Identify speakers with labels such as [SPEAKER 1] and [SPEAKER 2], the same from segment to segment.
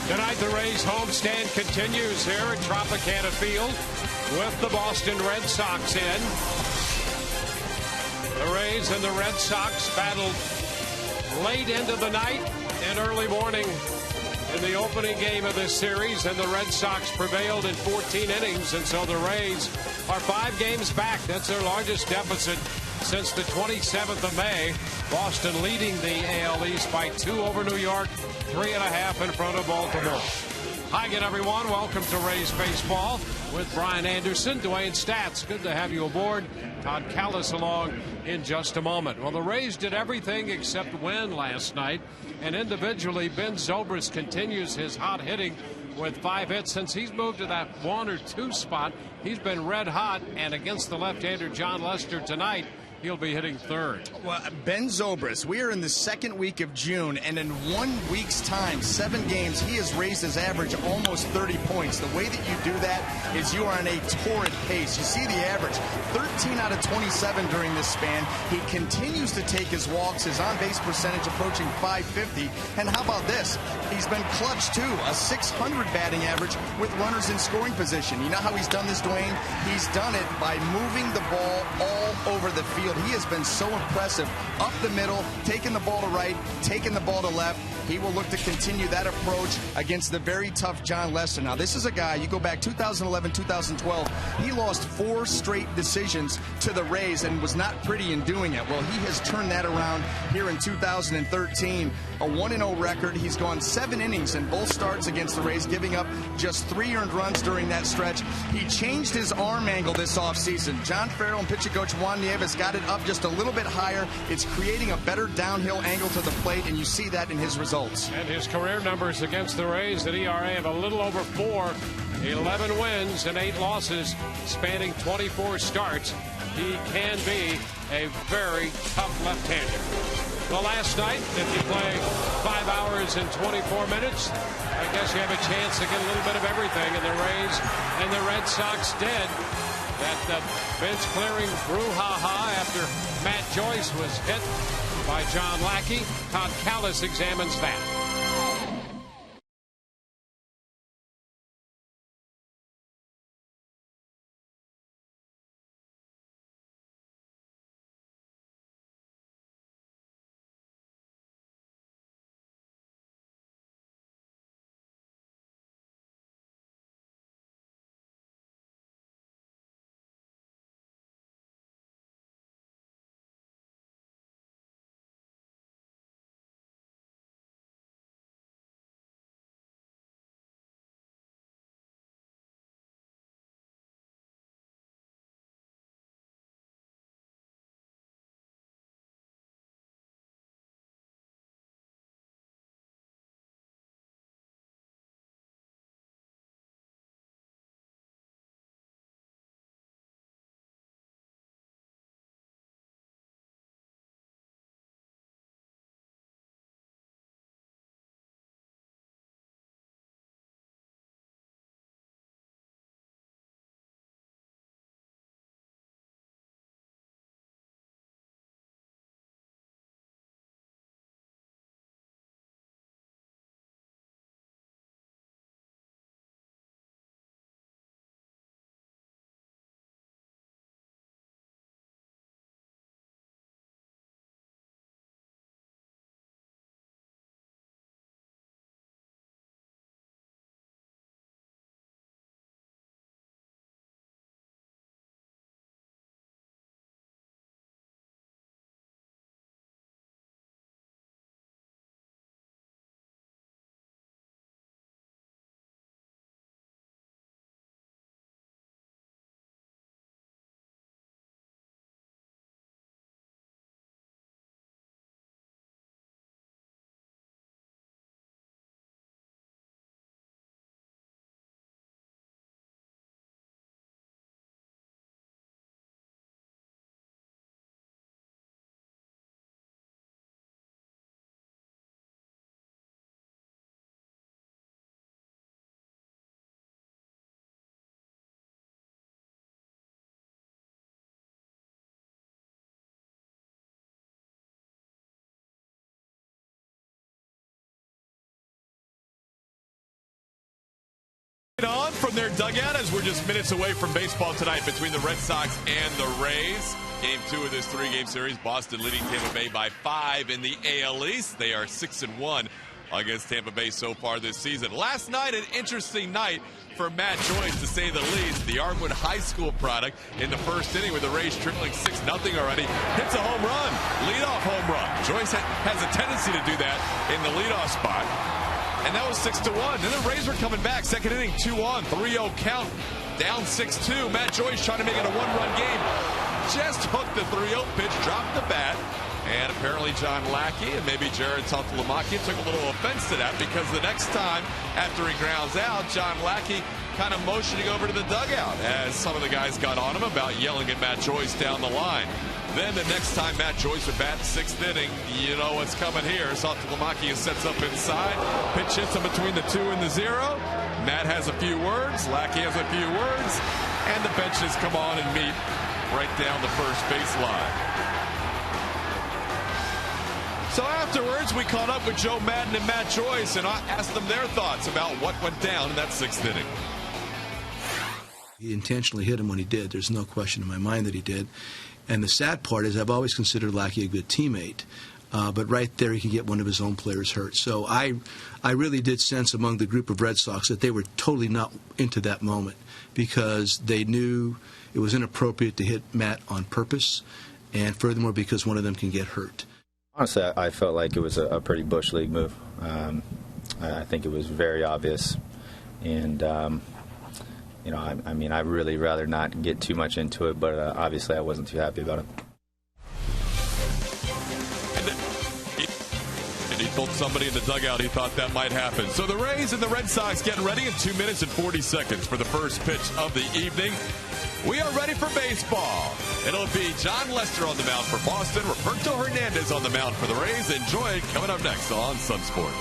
[SPEAKER 1] Tonight, the Rays homestand continues here at Tropicana Field with the Boston Red Sox in. The Rays and the Red Sox battled late into the night and early morning in the opening game of this series, and the Red Sox prevailed in 14 innings, and so the Rays are 5 games back. That's their largest deficit since the 27th of May. Boston leading the AL East by 2 over New York, 3.5 in front of Baltimore. Hi again, everyone. Welcome to Rays Baseball with Brian Anderson, Dwayne Stats. Good to have you aboard. Todd Callis along in just a moment. Well, the Rays did everything except win last night, and individually, Ben Zobrist continues his hot hitting with 5 hits. Since he's moved to that 1 or 2 spot, he's been red hot, and against the left-hander John Lester tonight, he'll be hitting third.
[SPEAKER 2] Well, Ben Zobrist, we are in the second week of June, and in 1 week's time, 7 games, he has raised his average almost 30 points. The way that you do that is you are on a torrid pace. You see the average, 13 out of 27 during this span. He continues to take his walks, his on-base percentage approaching .550. And how about this? He's been clutch, too, a .600 batting average with runners in scoring position. You know how he's done this, Dwayne? He's done it by moving the ball all over the field. He has been so impressive up the middle, taking the ball to right, taking the ball to left. He will look to continue that approach against the very tough John Lester. Now, this is a guy, you go back 2011, 2012, he lost 4 straight decisions to the Rays and was not pretty in doing it. Well, he has turned that around here in 2013. A 1-0 record. He's gone 7 innings in both starts against the Rays, giving up just 3 earned runs during that stretch. He changed his arm angle this offseason. John Farrell and pitching coach Juan Nieves got it up just a little bit higher. It's creating a better downhill angle to the plate, and you see that in his results.
[SPEAKER 1] And his career numbers against the Rays, an ERA of a little over 4, 11 wins and 8 losses, spanning 24 starts. He can be a very tough left-hander. Well, last night, if you play 5 hours and 24 minutes, I guess you have a chance to get a little bit of everything. And the Rays and the Red Sox did. That bench clearing brouhaha after Matt Joyce was hit by John Lackey. Todd Callis examines that.
[SPEAKER 3] from their dugout as we're just minutes away from baseball tonight between the Red Sox and the Rays. Game 2 of this 3-game series. Boston leading Tampa Bay by 5 in the AL East. They are 6-1 against Tampa Bay so far this season. Last night, an interesting night for Matt Joyce, to say the least. The Armwood High School product in the first inning with the Rays tripling 6-0 already. Hits a home run, leadoff home run. Joyce has a tendency to do that in the leadoff spot. And that was 6-1. Then the Rays were coming back. Second inning, 2-on, 3-0 count. Down 6-2. Matt Joyce trying to make it a one-run game. Just hooked the 3-0 pitch, dropped the bat. And apparently John Lackey and maybe Jared Santalamacchia took a little offense to that, because the next time after he grounds out, John Lackey kind of motioning over to the dugout as some of the guys got on him about yelling at Matt Joyce down the line. Then the next time Matt Joyce would bat 6th inning, you know what's coming here. Santalamacchia sets up inside, pitch hits him between the 2 and the 0. Matt has a few words, Lackey has a few words, and the benches come on and meet right down the first baseline. So afterwards, we caught up with Joe Madden and Matt Joyce and asked them their thoughts about what went down in that 6th inning.
[SPEAKER 4] He intentionally hit him when he did. There's no question in my mind that he did. And the sad part is I've always considered Lackey a good teammate. But right there, he can get one of his own players hurt. So I really did sense among the group of Red Sox that they were totally not into that moment, because they knew it was inappropriate to hit Matt on purpose, and furthermore, because one of them can get hurt.
[SPEAKER 5] Honestly, I felt like it was a pretty Bush League move. I think it was very obvious. And, you know, I mean, I'd really rather not get too much into it, but obviously I wasn't too happy about it.
[SPEAKER 3] And he told somebody in the dugout he thought that might happen. So the Rays and the Red Sox getting ready in 2 minutes and 40 seconds for the first pitch of the evening. We are ready for baseball. It'll be John Lester on the mound for Boston, Roberto Hernandez on the mound for the Rays. Enjoy it coming up next on Sunsport.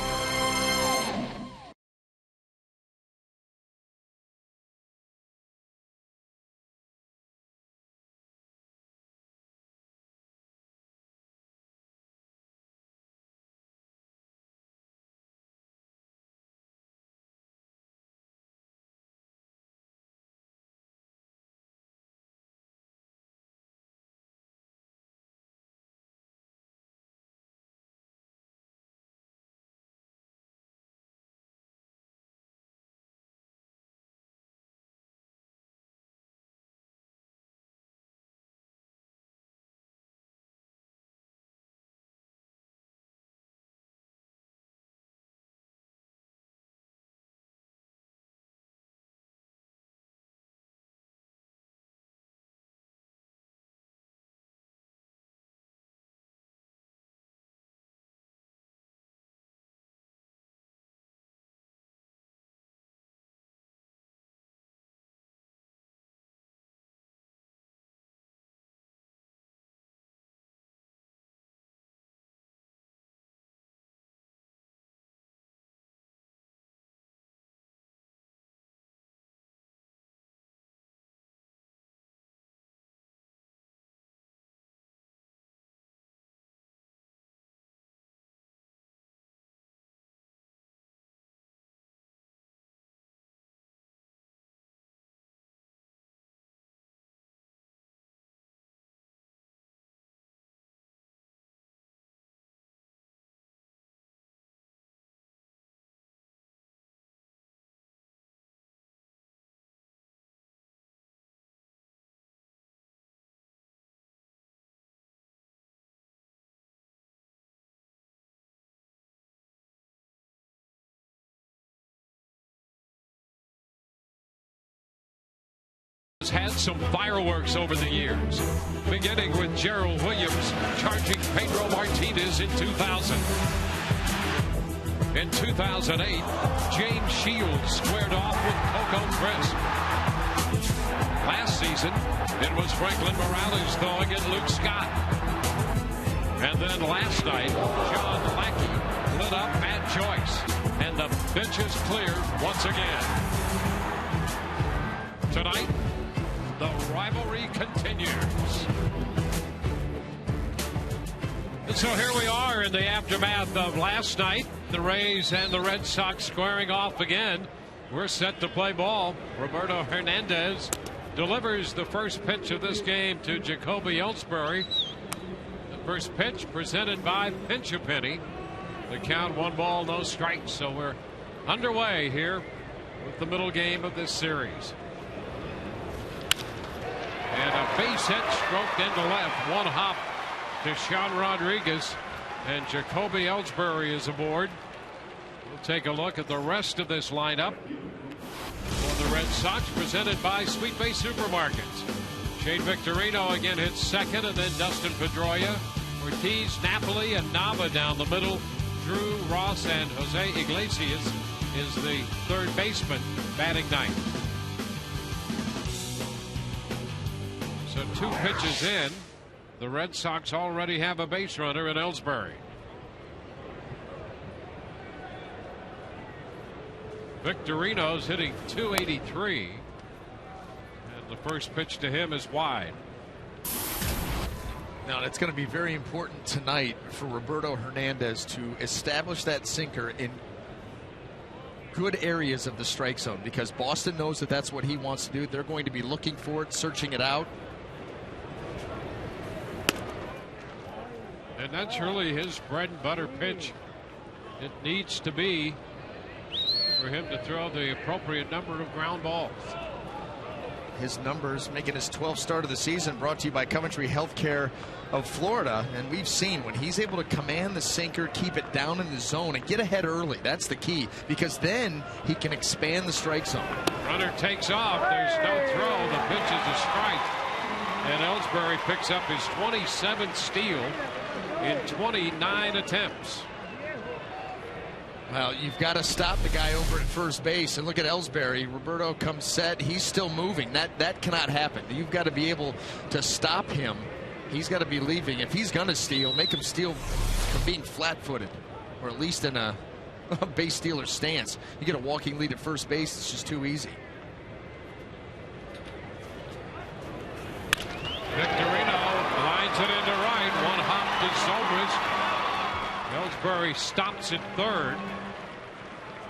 [SPEAKER 1] Had some fireworks over the years, beginning with Gerald Williams charging Pedro Martinez in 2000. In 2008, James Shields squared off with Coco Crisp. Last season, it was Franklin Morales throwing at Luke Scott. And then last night, John Lackey lit up Matt Joyce, and the bench is cleared once again. Tonight, the rivalry continues. And so here we are in the aftermath of last night. The Rays and the Red Sox squaring off again. We're set to play ball. Roberto Hernandez delivers the first pitch of this game to Jacoby Ellsbury. The first pitch presented by Pinch-A-Penny. The count 1 ball, no strikes. So we're underway here with the middle game of this series. And a base hit stroked into left. 1 hop to Sean Rodriguez. And Jacoby Ellsbury is aboard. We'll take a look at the rest of this lineup for the Red Sox, presented by Sweet Bay Supermarkets. Shane Victorino again hits second, and then Dustin Pedroia. Ortiz, Napoli, and Nava down the middle. Drew, Ross, and Jose Iglesias is the third baseman batting ninth. So 2 pitches in, the Red Sox already have a base runner in Ellsbury. Victorino's hitting .283, and the first pitch to him is wide.
[SPEAKER 2] Now, it's going to be very important tonight for Roberto Hernandez to establish that sinker in good areas of the strike zone, because Boston knows that that's what he wants to do. They're going to be looking for it, searching it out.
[SPEAKER 1] And that's really his bread and butter pitch. It needs to be for him to throw the appropriate number of ground balls.
[SPEAKER 2] His numbers making his 12th start of the season, brought to you by Coventry Healthcare of Florida. And we've seen when he's able to command the sinker, keep it down in the zone, and get ahead early. That's the key, because then he can expand the strike zone.
[SPEAKER 1] Runner takes off. There's no throw. The pitch is a strike. And Ellsbury picks up his 27th steal in 29 attempts.
[SPEAKER 2] Well, you've got to stop the guy over at first base. And look at Ellsbury. Roberto comes set. He's still moving. That cannot happen. You've got to be able to stop him. He's got to be leaving. If he's going to steal, make him steal from being flat-footed, or at least in a base stealer stance. You get a walking lead at first base, it's just too easy.
[SPEAKER 1] Victorino lines it into right. 1 hop to Zobrist. Ellsbury stops at third.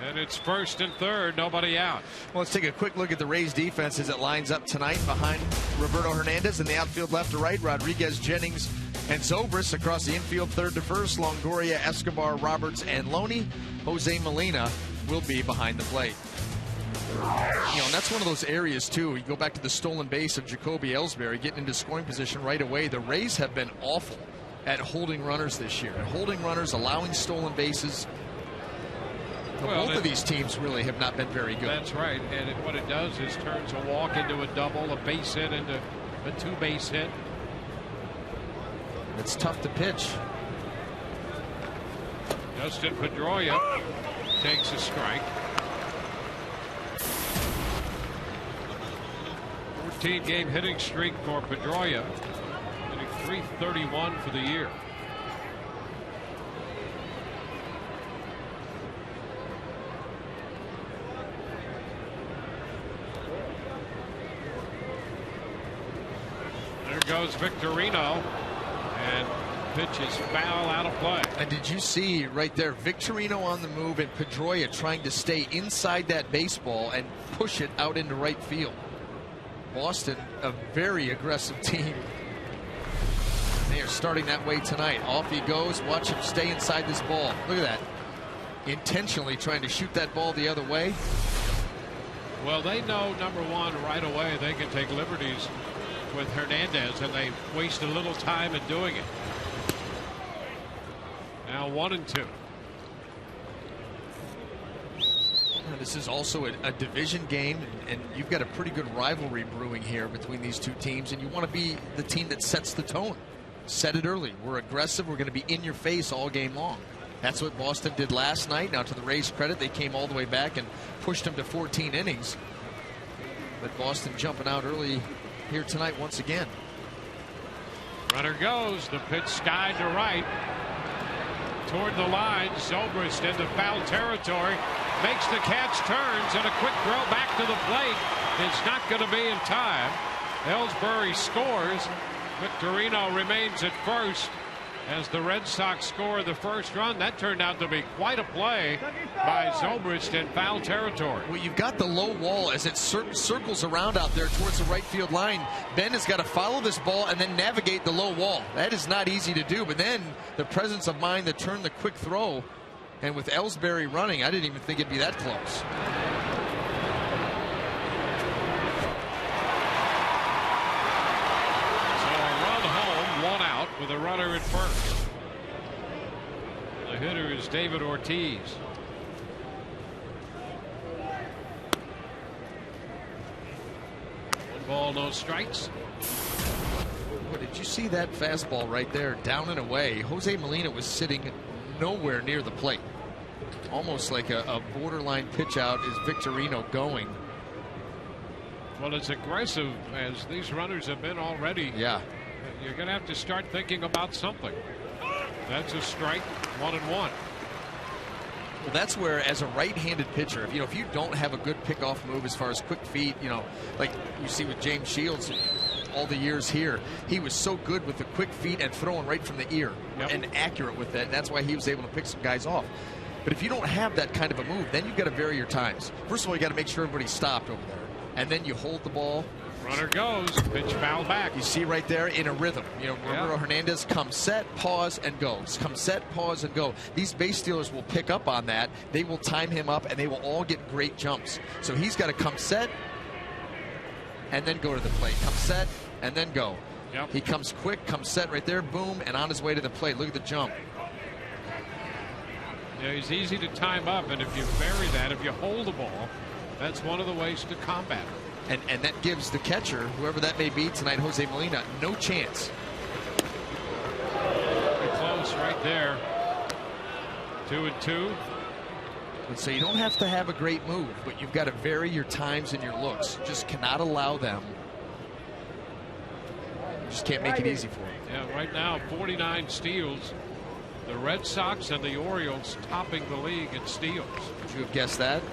[SPEAKER 1] And it's first and third, nobody out.
[SPEAKER 2] Well, let's take a quick look at the Rays defense as it lines up tonight behind Roberto Hernandez in the outfield left to right. Rodriguez, Jennings, and Zobrist across the infield third to first. Longoria, Escobar, Roberts, and Loney. Jose Molina will be behind the plate. You know, and that's one of those areas, too. You go back to the stolen base of Jacoby Ellsbury, getting into scoring position right away. The Rays have been awful at holding runners this year. At holding runners, allowing stolen bases. Well, both of these teams really have not been very good.
[SPEAKER 1] That's right. And what it does is turns a walk into a double, a base hit into a 2-base hit.
[SPEAKER 2] It's tough to pitch.
[SPEAKER 1] Dustin Pedroia takes a strike. 14-game hitting streak for Pedroia, hitting .331 for the year. There goes Victorino, and pitch is foul, out of play.
[SPEAKER 2] And did you see right there, Victorino on the move and Pedroia trying to stay inside that baseball and push it out into right field. Boston, a very aggressive team. They are starting that way tonight. Off he goes. Watch him stay inside this ball. Look at that. Intentionally trying to shoot that ball the other way.
[SPEAKER 1] Well, they know, number one, right away they can take liberties with Hernandez, and they waste a little time in doing it. Now 1-2.
[SPEAKER 2] This is also a division game, and you've got a pretty good rivalry brewing here between these two teams, and you want to be the team that sets the tone. Set it early. We're aggressive. We're going to be in your face all game long. That's what Boston did last night. Now, to the Rays' credit, they came all the way back and pushed them to 14 innings. But Boston jumping out early here tonight once again.
[SPEAKER 1] Runner goes. The pitch skied to right. Toward the line. Zobrist into foul territory. Makes the catch, turns, and a quick throw back to the plate. It's not going to be in time. Ellsbury scores. Victorino remains at first. as the Red Sox score the first run. That turned out to be quite a play by Zobrist in foul territory.
[SPEAKER 6] Well, you've got the low wall as it circles around out there towards the right field line. Ben has got to follow this ball and then navigate the low wall. That is not easy to do, but then the presence of mind to turn the quick throw, and with Ellsbury running, I didn't even think it'd be that close.
[SPEAKER 1] With a runner at first. The hitter is David Ortiz. One ball, no strikes.
[SPEAKER 6] Well, did you see that fastball right there, down and away? Jose Molina was sitting nowhere near the plate. Almost like a borderline pitch out is Victorino going.
[SPEAKER 1] Well, it's aggressive as these runners have been already.
[SPEAKER 6] Yeah.
[SPEAKER 1] You're going to have to start thinking about something. That's a strike, 1-1.
[SPEAKER 6] Well, that's where, as a right-handed pitcher, if you don't have a good pickoff move as far as quick feet, like you see with James Shields all the years here, he was so good with the quick feet and throwing right from the ear and accurate with that. And that's why he was able to pick some guys off. But if you don't have that kind of a move, then you've got to vary your times. First of all, you got to make sure everybody's stopped over there, and then you hold the ball.
[SPEAKER 1] Runner goes, pitch foul back.
[SPEAKER 6] You see right there in a rhythm. Roberto Hernandez, come set, pause, and go. Come set, pause, and go. These base stealers will pick up on that. They will time him up, and they will all get great jumps. So he's got to come set and then go to the plate. Come set and then go.
[SPEAKER 1] Yep.
[SPEAKER 6] He comes quick, comes set right there, boom, and on his way to the plate. Look at the jump.
[SPEAKER 1] Yeah, he's easy to time up, and if you vary that, if you hold the ball, that's one of the ways to combat it.
[SPEAKER 6] And that gives the catcher, whoever that may be tonight, Jose Molina, no chance.
[SPEAKER 1] Very close right there. 2-2.
[SPEAKER 6] And so you don't have to have a great move, but you've got to vary your times and your looks. You just cannot allow them. You just can't make it easy for them.
[SPEAKER 1] Yeah, right now, 49 steals. The Red Sox and the Orioles topping the league in steals.
[SPEAKER 6] Would you have guessed that?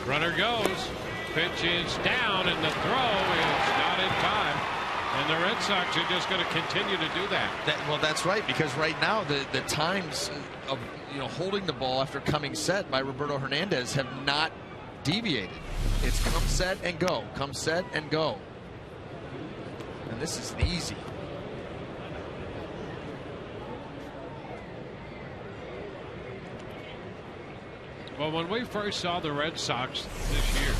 [SPEAKER 1] Runner goes. Pitch is down, and the throw is not in time. And the Red Sox are just going to continue to do that.
[SPEAKER 6] Well, that's right, because right now the times of holding the ball after coming set by Roberto Hernandez have not deviated. It's come set and go, come set and go. And this isn't easy.
[SPEAKER 1] Well, when we first saw the Red Sox this year,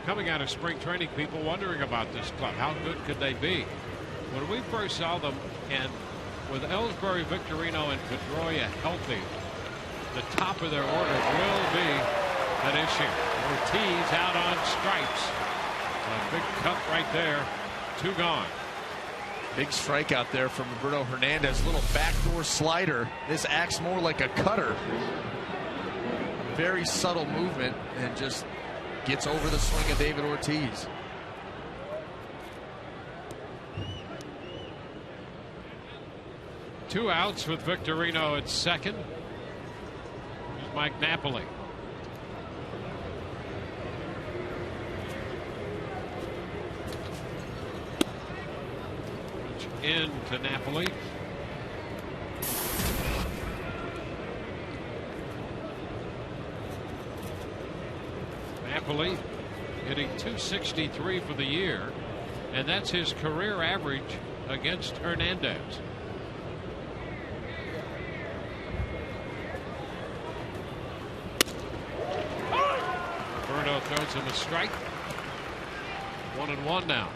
[SPEAKER 1] coming out of spring training, people wondering about this club. How good could they be? When we first saw them, and with Ellsbury, Victorino, and Pedroia healthy, the top of their order will be an issue. Ortiz out on stripes. A big cut right there. 2 gone.
[SPEAKER 6] Big strikeout there from Roberto Hernandez. Little backdoor slider. This acts more like a cutter. Very subtle movement, and just gets over the swing of David Ortiz.
[SPEAKER 1] Two outs with Victorino at second. Here's Mike Napoli. In to Napoli. Napoli hitting .263 for the year, and that's his career average against Hernandez. Roberto throws him a strike. 1-1 now.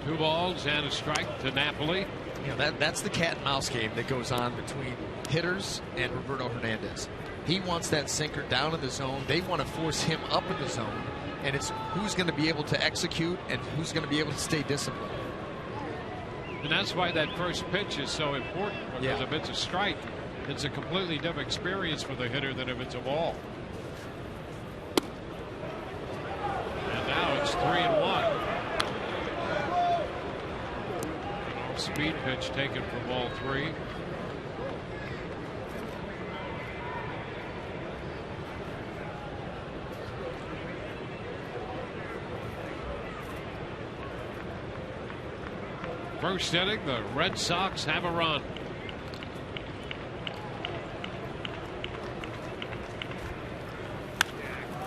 [SPEAKER 1] Two balls and a strike to Napoli.
[SPEAKER 6] That's the cat and mouse game that goes on between hitters and Roberto Hernandez. He wants that sinker down in the zone. They want to force him up in the zone, and it's who's going to be able to execute and who's going to be able to stay disciplined.
[SPEAKER 1] And that's why that first pitch is so important, because if it's a strike, it's a completely different experience for the hitter than if it's a ball. And now it's 3-1. speed pitch taken for ball 3. First inning, the Red Sox have a run.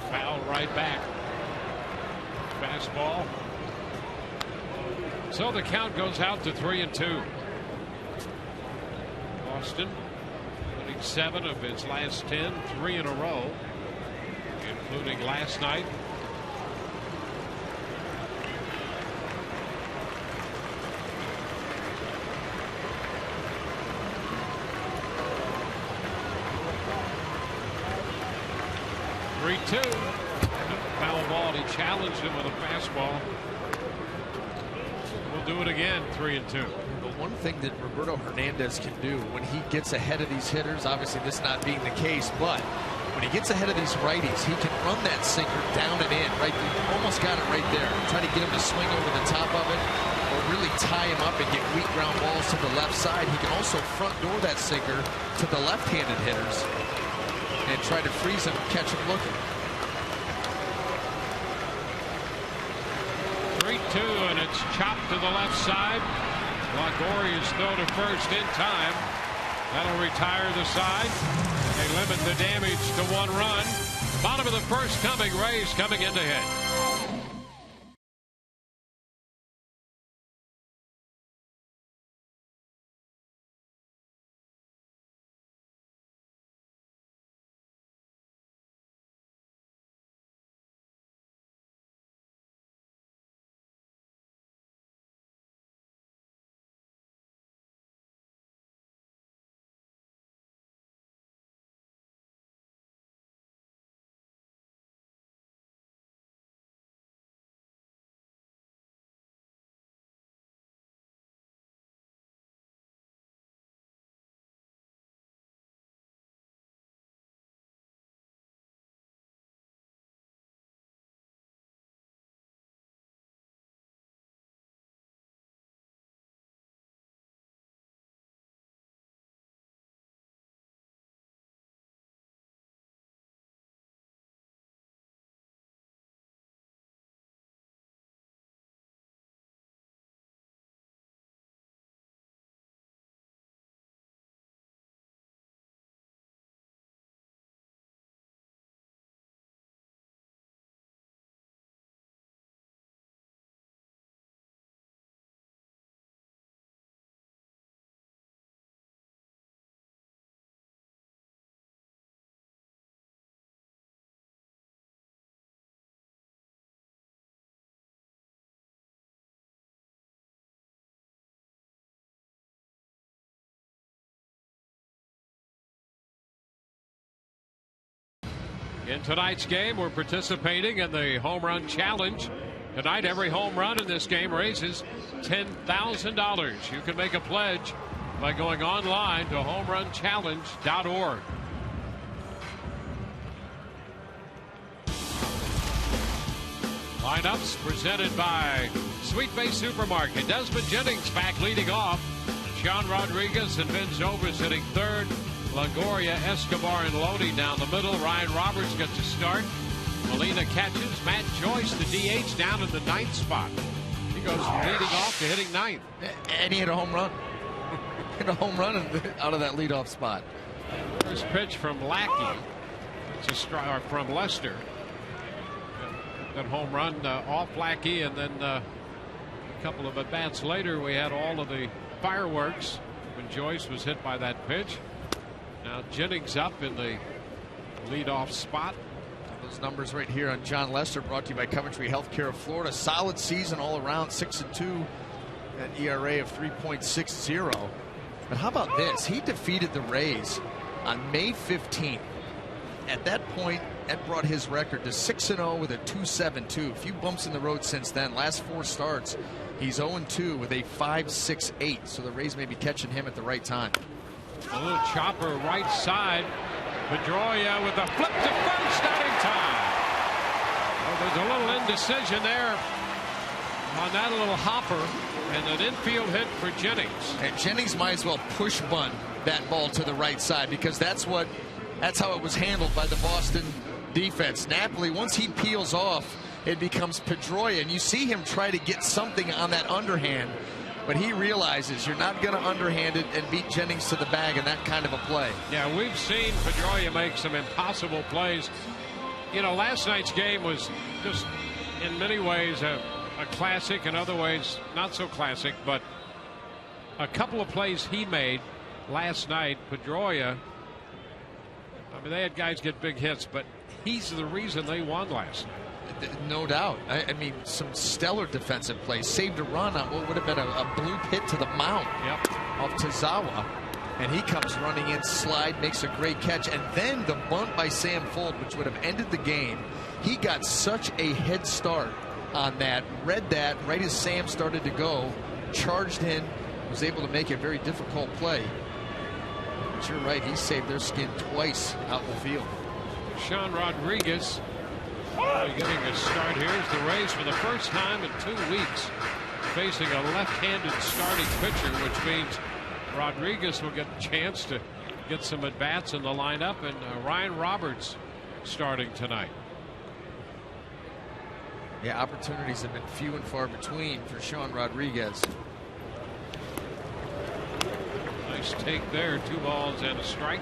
[SPEAKER 1] Foul right back. Fastball. So the count goes out to 3-2. Boston winning 7 of its last 10, 3 in a row, including last night. Foul ball. He challenged him with a fastball. We'll do it again. 3-2.
[SPEAKER 6] The one thing that Roberto Hernandez can do when he gets ahead of these hitters, obviously this not being the case, but when he gets ahead of these righties, he can run that sinker down and in. Right, almost got it right there. Try to get him to swing over the top of it, or really tie him up and get weak ground balls to the left side. He can also front door that sinker to the left-handed hitters and try to freeze him, catch him looking.
[SPEAKER 1] 3-2, and it's chopped to the left side. Longoria's throw to first in time. That'll retire the side. They limit the damage to 1 run. Bottom of the first coming. Rays coming in to hit. In tonight's game, we're participating in the Home Run Challenge. Tonight, every home run in this game raises $10,000. You can make a pledge by going online to homerunchallenge.org. Lineups presented by Sweet Bay Supermarket. Desmond Jennings back leading off. Sean Rodriguez and Vince Zobrist hitting third. Longoria, Escobar, and Lodi down the middle. Ryan Roberts gets a start. Molina catches. Matt Joyce, the DH, down in the 9th spot. He goes from leading off to hitting 9th.
[SPEAKER 6] And he hit a home run. Hit a home run out of that leadoff spot.
[SPEAKER 1] First pitch from Lackey. It's a strike from Lester. That home run off Lackey, and then a couple of at-bats later, we had all of the fireworks when Joyce was hit by that pitch. Now Jennings up in the leadoff spot.
[SPEAKER 6] Those numbers right here on John Lester, brought to you by Coventry Healthcare of Florida. Solid season all around, 6-2, an ERA of 3.60. But how about this? He defeated the Rays on May 15th. At that point, that brought his record to 6-0 with a 2.72. A few bumps in the road since then. Last 4 starts, he's 0-2 with a 5.68. So the Rays may be catching him at the right time.
[SPEAKER 1] A little chopper right side. Pedroia with a flip to first, not in time. Oh, there's a little indecision there on that little hopper, and an infield hit for Jennings.
[SPEAKER 6] And Jennings might as well push bunt that ball to the right side, because that's how it was handled by the Boston defense. Napoli, once he peels off, it becomes Pedroia, and you see him try to get something on that underhand, but he realizes you're not going to underhand it and beat Jennings to the bag in that kind of a play.
[SPEAKER 1] Yeah, we've seen Pedroia make some impossible plays. You know, last night's game was just in many ways a classic, in other ways not so classic, but a couple of plays he made last night, Pedroia, I mean, they had guys get big hits, but he's the reason they won last night.
[SPEAKER 6] No doubt. I mean, some stellar defensive plays. Saved a run on what would have been a blue hit to the mount of Tazawa. And he comes running in, slide, makes a great catch. And then the bunt by Sam Fuld, which would have ended the game. He got such a head start on that. Read that right as Sam started to go. Charged in. Was able to make a very difficult play. But you're right. He saved their skin twice out in the field.
[SPEAKER 1] Sean Rodriguez getting a start here as the Rays, for the first time in 2 weeks, facing a left-handed starting pitcher, which means Rodriguez will get a chance to get some at-bats in the lineup, and Ryan Roberts starting tonight.
[SPEAKER 6] Yeah, opportunities have been few and far between for Sean Rodriguez.
[SPEAKER 1] Nice take there, 2 balls and a strike.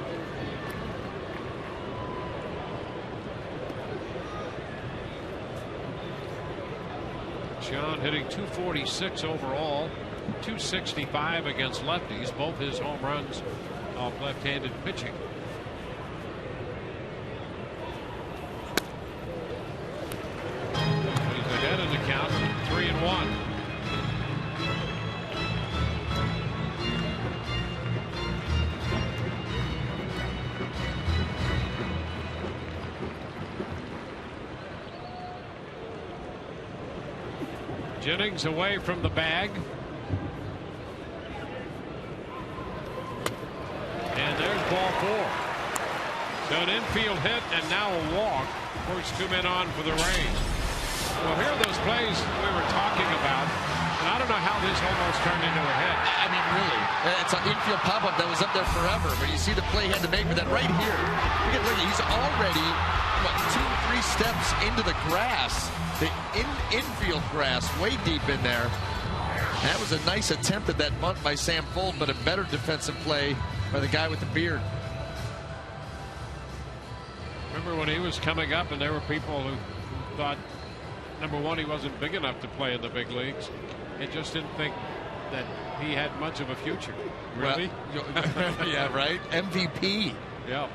[SPEAKER 1] Sean hitting .246 overall, .265 against lefties, both his home runs off left-handed pitching. He's ahead in the count, 3-1. Jennings away from the bag. And there's ball 4. So an infield hit and now a walk. First 2 men on for the Rays. Well, here are those plays we were talking about. And I don't know how this almost turned into a hit.
[SPEAKER 6] I mean, really. It's an infield pop-up that was up there forever. But you see the play he had to make with that right here. Look at, he's already, what, 2-3 steps into the grass. The infield grass way deep in there. That was a nice attempt at that bunt by Sam Fuld, but a better defensive play by the guy with the beard.
[SPEAKER 1] Remember when he was coming up and there were people who thought, number one, he wasn't big enough to play in the big leagues, and just didn't think that he had much of a future. Really?
[SPEAKER 6] Well, yeah, right? MVP.
[SPEAKER 1] Yeah.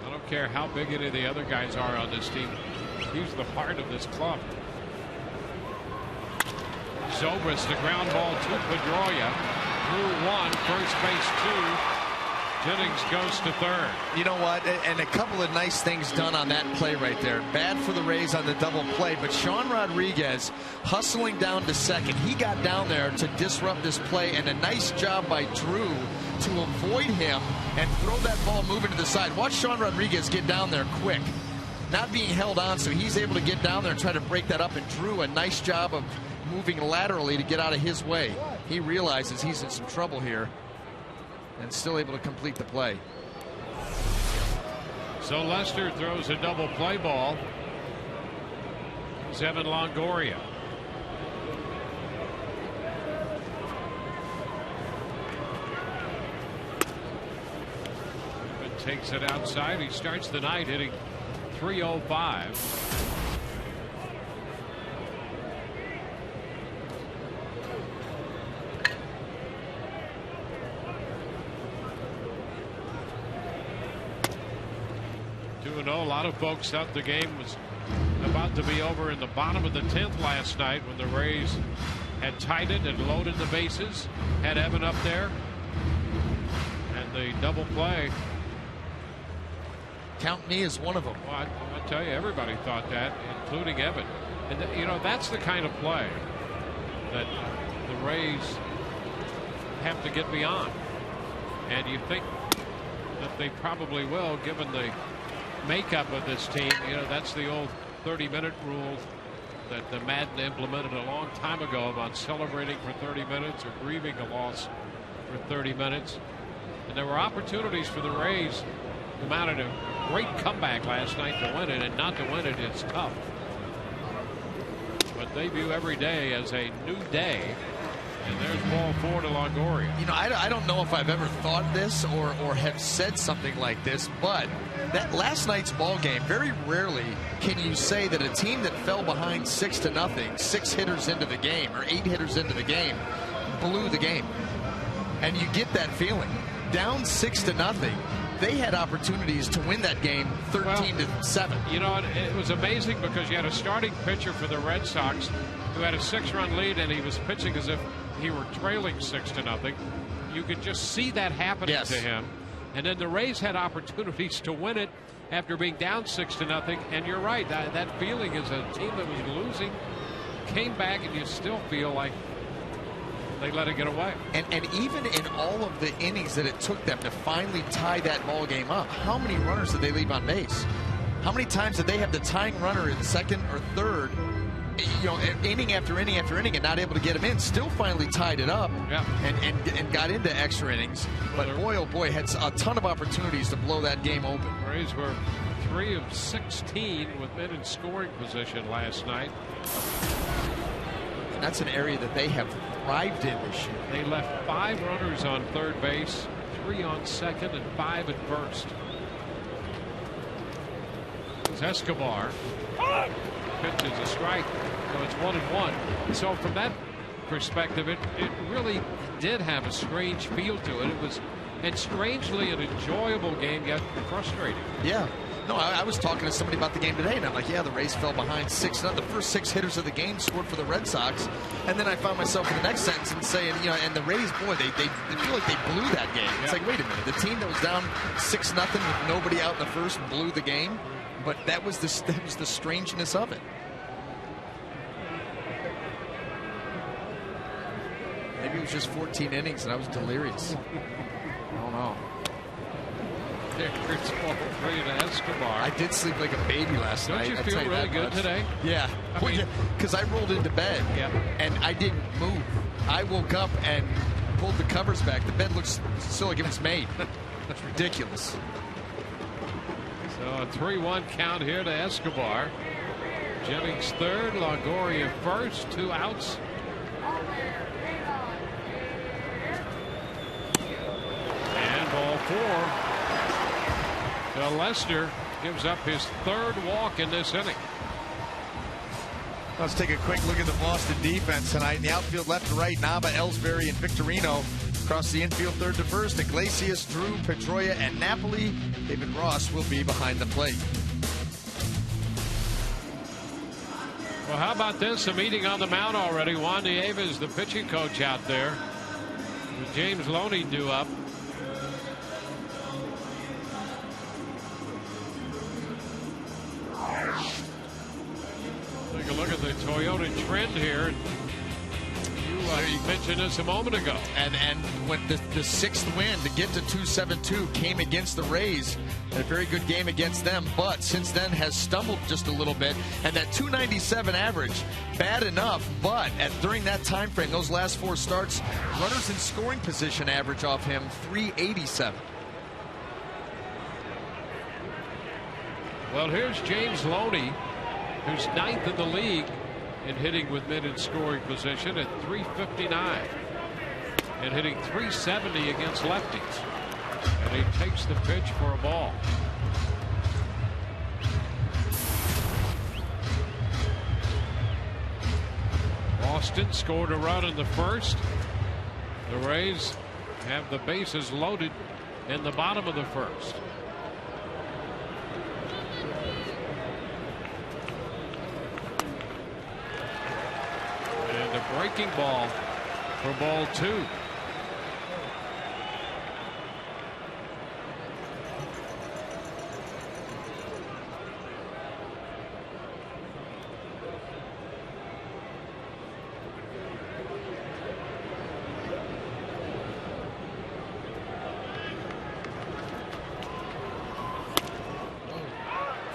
[SPEAKER 1] I don't care how big any of the other guys are on this team. He's the heart of this club. Zobrist, the ground ball to Pedroia. Through 1, first base 2. Jennings goes to third.
[SPEAKER 6] You know what? And a couple of nice things done on that play right there. Bad for the Rays on the double play, but Sean Rodriguez hustling down to second. He got down there to disrupt this play, and a nice job by Drew to avoid him and throw that ball moving to the side. Watch Sean Rodriguez get down there quick. Not being held on, so he's able to get down there and try to break that up, and Drew, a nice job of moving laterally to get out of his way. He realizes he's in some trouble here and still able to complete the play.
[SPEAKER 1] So Lester throws a double play ball. It's Evan Longoria. Evan takes it outside. He starts the night hitting .305. A lot of folks thought the game was about to be over in the bottom of the 10th last night when the Rays had tied it and loaded the bases, had Evan up there, and the double play.
[SPEAKER 6] Count me as one of them.
[SPEAKER 1] Well, I tell you, everybody thought that, including Evan. And you know, that's the kind of play that the Rays have to get beyond, and you think that they probably will, given the makeup of this team. You know, that's the old 30-minute rule that the Madden implemented a long time ago about celebrating for 30 minutes or grieving a loss for 30 minutes. And there were opportunities for the Rays who mounted a great comeback last night to win it, and not to win it is tough. But they view every day as a new day. And there's ball 4 to Longoria.
[SPEAKER 6] You know, I don't know if I've ever thought this or have said something like this, but that last night's ball game, very rarely can you say that a team that fell behind 6-0, 6 hitters into the game or 8 hitters into the game, blew the game. And you get that feeling. Down 6-0, they had opportunities to win that game 13-7.
[SPEAKER 1] You know, it was amazing because you had a starting pitcher for the Red Sox who had a 6-run lead, and he was pitching as if he were trailing 6-0. You could just see that happening to him. And then the Rays had opportunities to win it after being down 6-0. And you're right, that feeling is a team that was losing came back, and you still feel like they let it get away.
[SPEAKER 6] And even in all of the innings that it took them to finally tie that ball game up, how many runners did they leave on base? How many times did they have the tying runner in second or third, you know, inning after inning after inning, and not able to get him in? Still finally tied it up and got into extra innings. But boy, oh boy, had a ton of opportunities to blow that game open.
[SPEAKER 1] Rays were 3 of 16 with men in scoring position last night.
[SPEAKER 6] And that's an area that they have thrived in this year.
[SPEAKER 1] They left 5 runners on third base, 3 on second, and 5 at first. It's Escobar. Pitch is a strike, so it's 1-1. So from that perspective, it really did have a strange feel to it. It was, and strangely, an enjoyable game, yet frustrating.
[SPEAKER 6] Yeah. No, I was talking to somebody about the game today, and I'm like, yeah, the Rays fell behind 6-0. The first 6 hitters of the game scored for the Red Sox, and then I found myself in the next sentence and saying, you know, and the Rays, boy, they feel like they blew that game. It's like, wait a minute, the team that was down 6-0 with nobody out in the first blew the game, but that was the strangeness of it. Maybe it was just 14 innings and I was delirious. I don't know.
[SPEAKER 1] It's ball 3 to Escobar.
[SPEAKER 6] I did sleep like a baby last night.
[SPEAKER 1] Don't you feel really good today?
[SPEAKER 6] Yeah. Because I rolled into bed and I didn't move. I woke up and pulled the covers back. The bed looks still like it was made. That's ridiculous.
[SPEAKER 1] So a 3-1 count here to Escobar. Jennings third, Longoria first, 2 outs. And ball 4. Lester gives up his 3rd walk in this inning.
[SPEAKER 2] Let's take a quick look at the Boston defense tonight. In the outfield, left to right, Nava, Ellsbury, and Victorino. Across the infield, 3rd to 1st, Iglesias, Drew, Pedroia, and Napoli. David Ross will be behind the plate.
[SPEAKER 1] Well, how about this? A meeting on the mound already. Juan Nieves, the pitching coach out there, with James Loney due up. Take a look at the Toyota trend here. You mentioned this a moment ago.
[SPEAKER 6] And when the 6th win to get to 2-7-2 came against the Rays, a very good game against them, but since then has stumbled just a little bit. And that 297 average, bad enough, but during that time frame, those last 4 starts, runners in scoring position average off him 387.
[SPEAKER 1] Well, here's James Loney, who's 9th in the league in hitting with men in scoring position at 359 and hitting 370 against lefties. And he takes the pitch for a ball. Boston scored a run in the first. The Rays have the bases loaded in the bottom of the first. And a breaking ball for ball 2.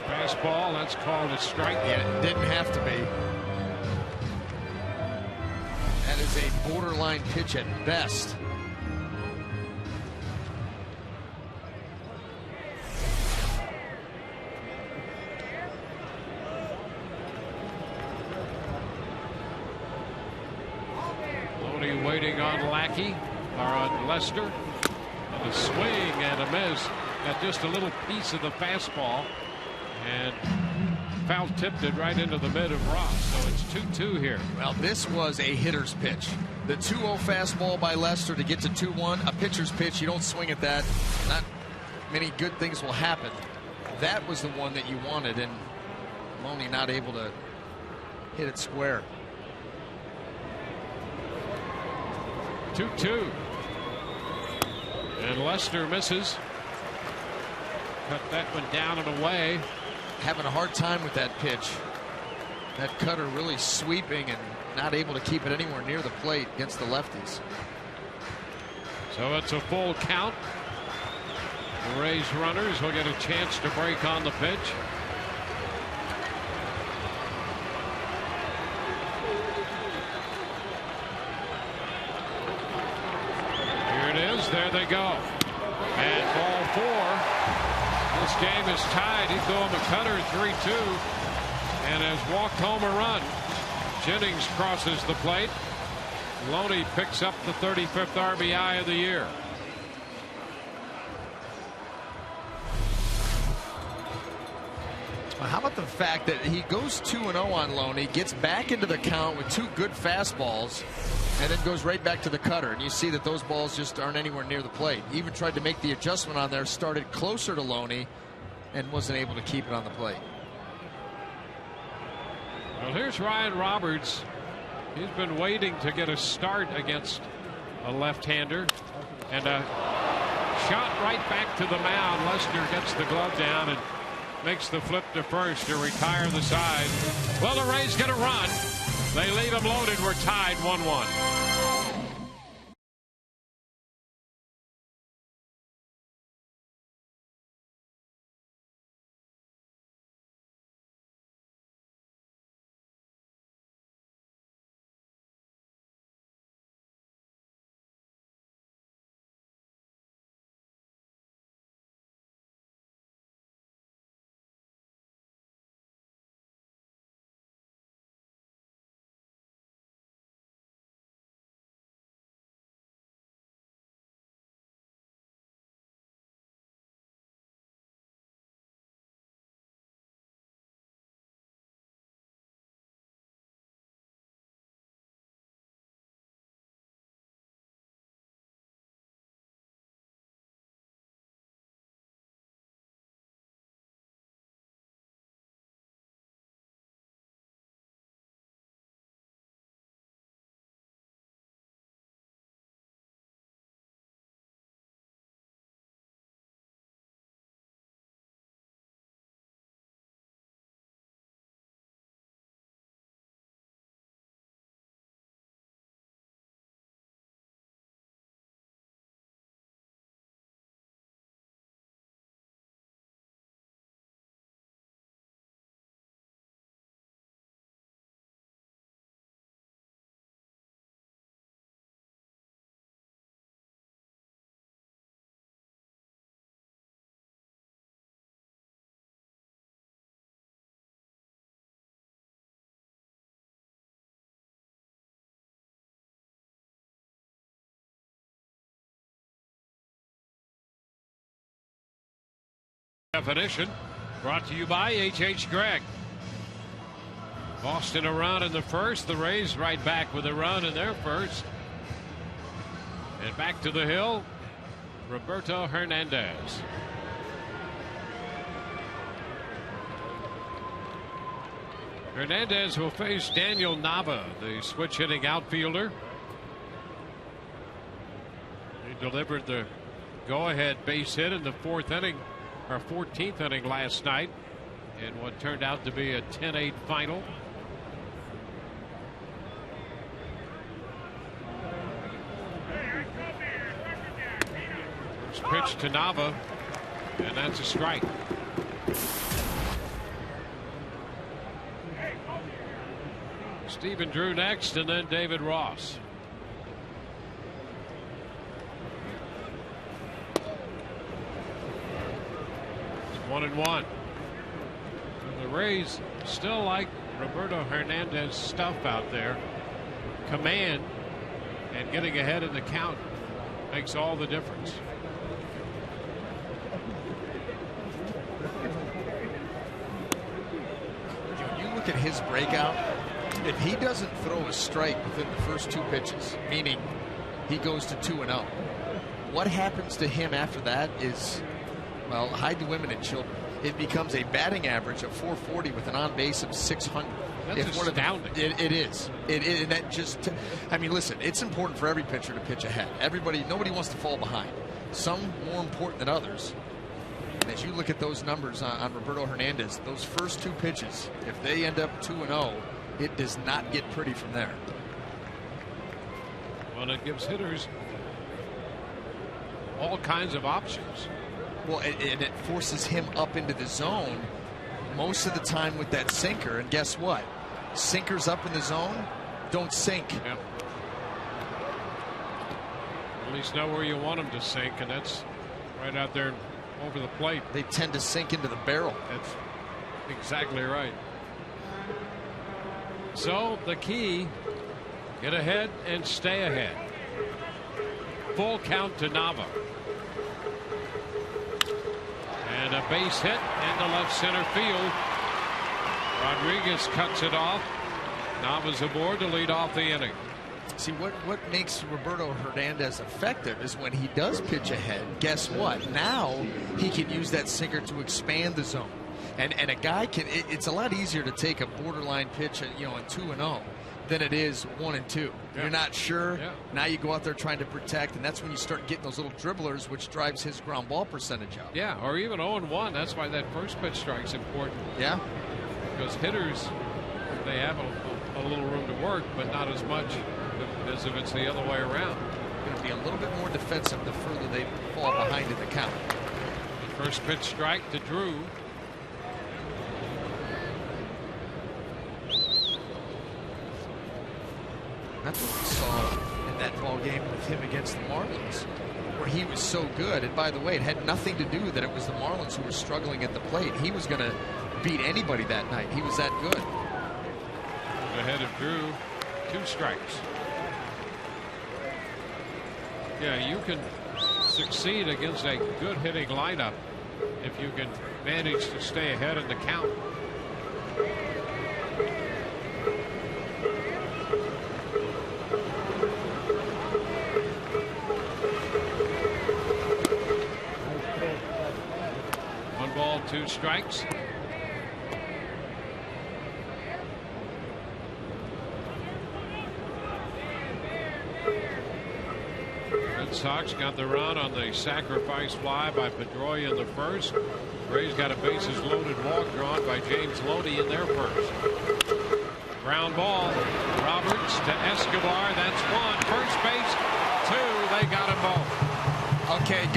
[SPEAKER 1] Fastball, that's called a strike.
[SPEAKER 6] Yeah, it didn't have to be. borderline pitch at best.
[SPEAKER 1] Loney waiting on Lackey, or on Lester. And a swing and a miss. Got just a little piece of the fastball. And foul tipped it right into the mid of Ross. So it's 2-2 here.
[SPEAKER 6] Well, this was a hitter's pitch. The 2-0 fastball by Lester to get to 2-1. A pitcher's pitch, you don't swing at that. Not many good things will happen. That was the one that you wanted, and Loney not able to hit it square.
[SPEAKER 1] 2-2. And Lester misses. Cut that one down and away.
[SPEAKER 6] Having a hard time with that pitch. That cutter really sweeping and not able to keep it anywhere near the plate against the lefties.
[SPEAKER 1] So it's a full count. The Rays runners will get a chance to break on the pitch. Here it is. There they go. And ball 4. This game is tied. He threw him a cutter, 3-2, and has walked home a run. Jennings crosses the plate. Loney picks up the 35th RBI of the year.
[SPEAKER 6] Well, how about the fact that he goes 2-0 on Loney, gets back into the count with 2 good fastballs, and then goes right back to the cutter. And you see that those balls just aren't anywhere near the plate. He even tried to make the adjustment on there, started closer to Loney, and wasn't able to keep it on the plate.
[SPEAKER 1] Well, here's Ryan Roberts. He's been waiting to get a start against a left-hander. And a shot right back to the mound. Lester gets the glove down and makes the flip to first to retire the side. Well, the Rays get a run. They leave him loaded. We're tied 1-1. Definition brought to you by H.H. Gregg. Boston a run in the first. The Rays right back with a run in their first. And back to the hill, Roberto Hernandez. Hernandez will face Daniel Nava, the switch hitting outfielder. He delivered the go-ahead base hit in the 4th inning, or 14th inning last night, in what turned out to be a 10-8 final. First pitch to Nava, and that's a strike. Stephen Drew next, and then David Ross. 1-1. The Rays still like Roberto Hernandez stuff out there. Command and getting ahead in the count makes all the difference.
[SPEAKER 6] When you look at his breakout, if he doesn't throw a strike within the first 2 pitches, meaning he goes to 2-0, what happens to him after that is, well, hide the women and children. It becomes a batting average of 440 with an on base of 600.
[SPEAKER 1] That's astounding.
[SPEAKER 6] It is. And that just, I mean, listen, it's important for every pitcher to pitch ahead. Nobody wants to fall behind. Some more important than others. And as you look at those numbers on Roberto Hernandez, those first 2 pitches, if they end up 2-0, it does not get pretty from there.
[SPEAKER 1] Well, it gives hitters all kinds of options.
[SPEAKER 6] Well, and it forces him up into the zone most of the time with that sinker. And guess what? Sinkers up in the zone don't sink.
[SPEAKER 1] Yep. At least know where you want them to sink, and that's right out there over the plate.
[SPEAKER 6] They tend to sink into the barrel.
[SPEAKER 1] That's exactly right. So the key, get ahead and stay ahead. Full count to Nava. And a base hit into left center field. Rodriguez cuts it off. Nava's aboard to lead off the inning.
[SPEAKER 6] See, what makes Roberto Hernandez effective is when he does pitch ahead, guess what? Now he can use that sinker to expand the zone. And a guy can, it's a lot easier to take a borderline pitch at, in 2-0 than it is 1-2.
[SPEAKER 1] Yeah.
[SPEAKER 6] You're not sure.
[SPEAKER 1] Yeah.
[SPEAKER 6] Now you go out there trying to protect, and that's when you start getting those little dribblers, which drives his ground ball percentage up.
[SPEAKER 1] Yeah, or even 0-1. That's why that first pitch strike's important.
[SPEAKER 6] Yeah.
[SPEAKER 1] Because hitters, they have a little room to work, but not as much as if it's the other way around.
[SPEAKER 6] Going to be a little bit more defensive the further they fall behind in the count.
[SPEAKER 1] The first pitch strike to Drew.
[SPEAKER 6] That's what we saw in that ball game with him against the Marlins, where he was so good. And by the way, it had nothing to do that it was the Marlins who were struggling at the plate. He was going to beat anybody that night. He was that good.
[SPEAKER 1] Ahead of Drew, 2 strikes. Yeah, you can succeed against a good hitting lineup if you can manage to stay ahead in the count. One ball, 2 strikes. Red Sox got the run on the sacrifice fly by Pedroia in the first. Rays got a bases loaded walk drawn by James Loney in their first. Ground ball. Roberts to Escobar. That's 1. First base, 2. They got them both.
[SPEAKER 6] Okay,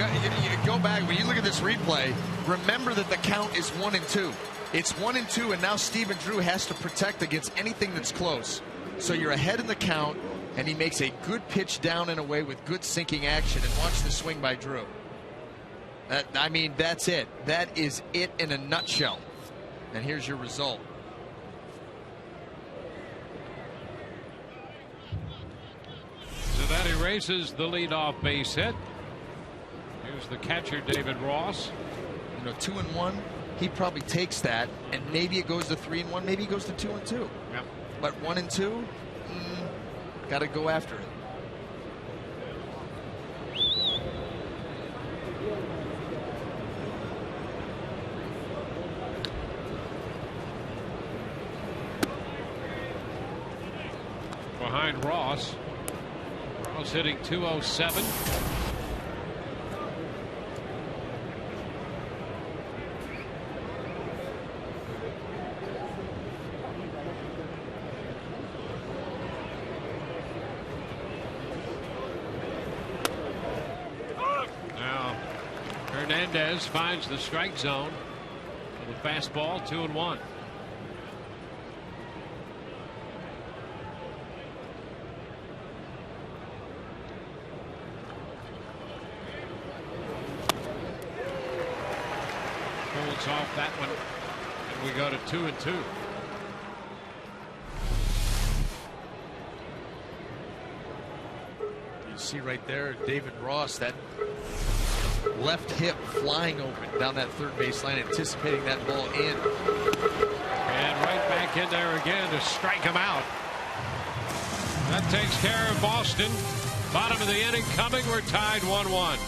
[SPEAKER 6] go back. When you look at this replay, remember that the count is 1-2. It's 1-2, and now Stephen Drew has to protect against anything that's close. So you're ahead in the count, and he makes a good pitch down and away with good sinking action. And watch the swing by Drew. I mean, that's it. That is it in a nutshell. And here's your result.
[SPEAKER 1] So that erases the leadoff base hit. Here's the catcher, David Ross.
[SPEAKER 6] 2-1. He probably takes that, and maybe it goes to 3-1. Maybe it goes to 2-2.
[SPEAKER 1] Yep.
[SPEAKER 6] But 1-2, got to go after it.
[SPEAKER 1] Behind Ross. Ross hitting .207. Now Hernandez finds the strike zone with a fastball, 2-1. pulls off that one, and we go to 2-2.
[SPEAKER 6] You see right there, David Ross, that left hip flying open down that third baseline, anticipating that ball in.
[SPEAKER 1] And right back in there again to strike him out. That takes care of Boston. Bottom of the inning coming. We're tied 1-1.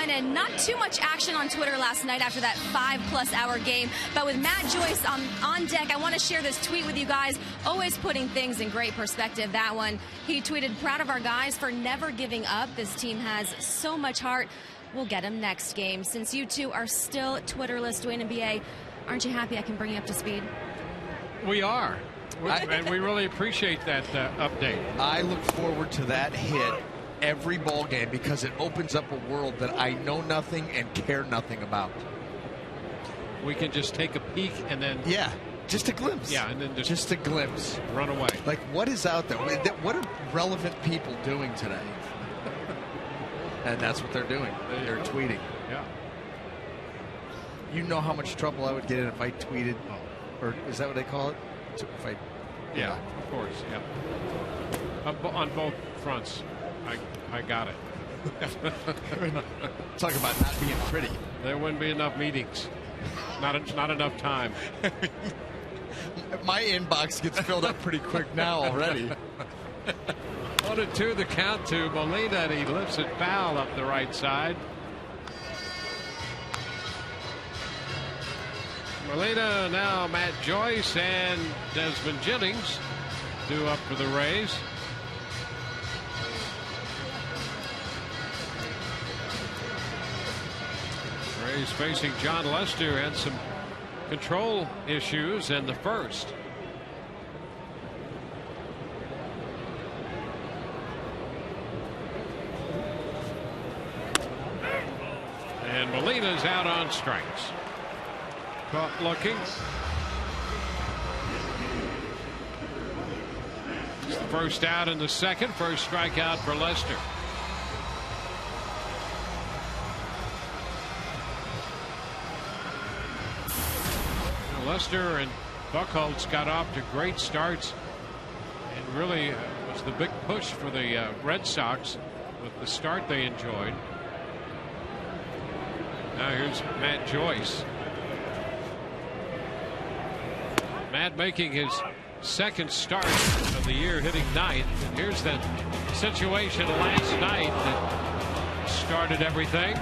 [SPEAKER 7] And not too much action on Twitter last night after that 5+ hour game. But with Matt Joyce on deck, I want to share this tweet with you guys. Always putting things in great perspective. That one, he tweeted, "Proud of our guys for never giving up. This team has so much heart. We'll get them next game." Since you two are still Twitterless, Dwayne and BA, aren't you happy I can bring you up to speed?
[SPEAKER 1] We are. And we really appreciate that update.
[SPEAKER 6] I look forward to that hit every ball game because it opens up a world that I know nothing and care nothing about.
[SPEAKER 1] We can just take a peek and then...
[SPEAKER 6] Yeah, just a glimpse.
[SPEAKER 1] Yeah, and then
[SPEAKER 6] just a glimpse.
[SPEAKER 1] Run away.
[SPEAKER 6] Like, what is out there? What are relevant people doing today? And that's what they're doing. They're tweeting.
[SPEAKER 1] Yeah.
[SPEAKER 6] You know how much trouble I would get in if I tweeted, or is that what they call it? If I,
[SPEAKER 1] yeah, of course, yeah. On both fronts. I got it.
[SPEAKER 6] Talk about not being pretty.
[SPEAKER 1] There wouldn't be enough meetings. Not enough time.
[SPEAKER 6] My inbox gets filled up pretty quick now already.
[SPEAKER 1] 1-2 the count to Molina, and he lifts it foul up the right side. Molina, now Matt Joyce and Desmond Jennings due up for the Rays. Rays facing John Lester, had some control issues in the first. And Molina's out on strikes. Caught looking. It's the first out in the second. First strikeout for Lester. Lester and Buchholz got off to great starts and really was the big push for the Red Sox with the start they enjoyed. Now here's Matt Joyce. Matt making his second start of the year, hitting ninth. And here's that situation last night that started everything.